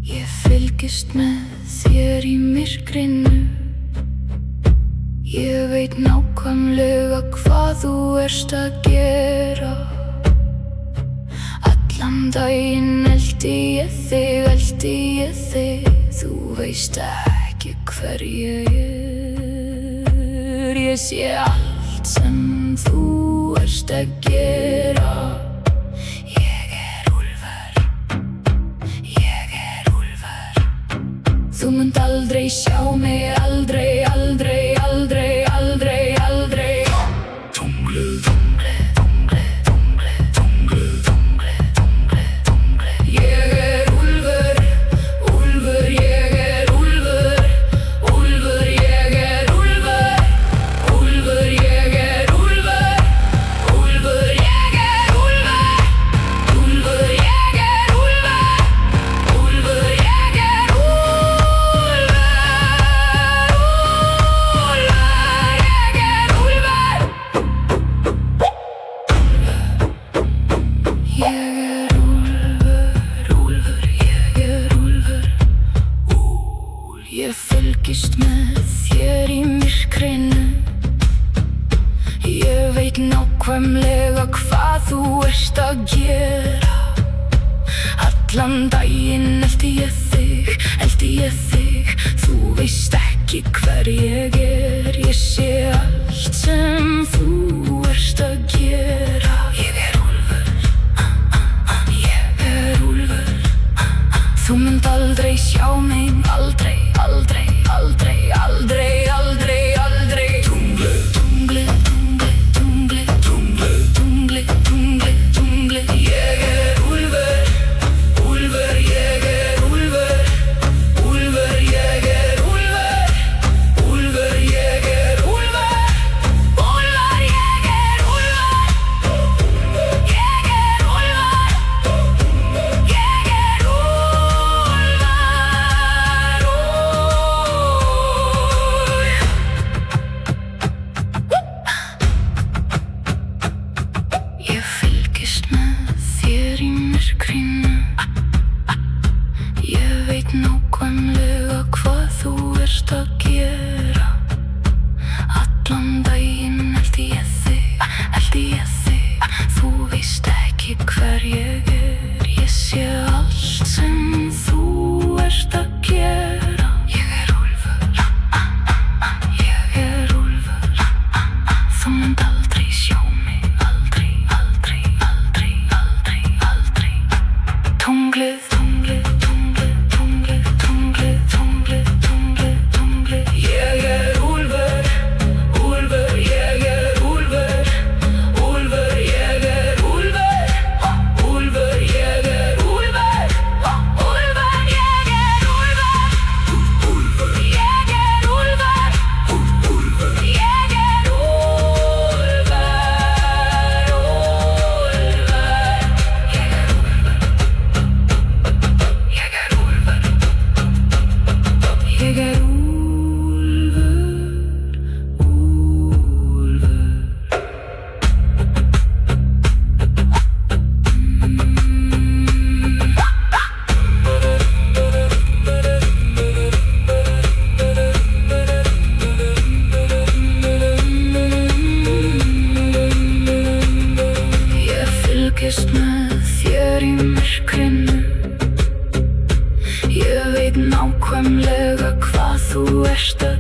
Ég fylgist með þér í myrkrinu. Ég veit nákvæmlega hvað þú ert að gera. Allan daginn elti ég þig, þú veist ekki hver ég er. Ég sé allt sem þú ert að gera. Ég er úlfur. Þú munt aldrei sjá mig, aldrei, aldrei, aldrei, aldrei, aldrei. Ég fylgist með þér í myrkrinu. Ég veit nákvæmlega hvað þú ert að gera. Allan daginn elti ég þig, þú veist ekki hver ég er. Ég sé allt sem þú ert að gera. Ég er úlfur. Þú munt aldrei sjá mig, aldrei, aldrei, aldrei, aldrei, aldrei, aldrei. Tungli, tungli, tungli, tungli, tungli, tungli, tungli. Ég er úlfur, úlfur, ég er úlfur. Úlfur, ég er úlfur. Úlfur, ég er úlfur. Úlfur, ég er úlfur. Ég er úlfur. Ég er úlfur. Ég fylgist með þér í myrkrinu. Ég veit nákvæmlega hvað þú ert að gera. Allan daginn elti ég þig, þú veist ekki hver ég er. Ég sé allt sem þú ert að gera. Ég er úlfur. Þú munt aldrei sjá mig, aldrei, aldrei, aldrei, aldrei, aldrei. Tungli, tungli, tungli, tungli, tungli, tungli, tungli, tungli. Ég er úlfur, úlfur, ég er úlfur. Úlfur, ég er úlfur. Úlfur, ég er úlfur. Úlfur, ég er úlfur. Úlfur, ég er úlfur. Úlfur, ég er úlfur. Ég er úlfur. Ég fylgist með þér í myrkrinu. Ég veit nákvæmlega hvað þú ert að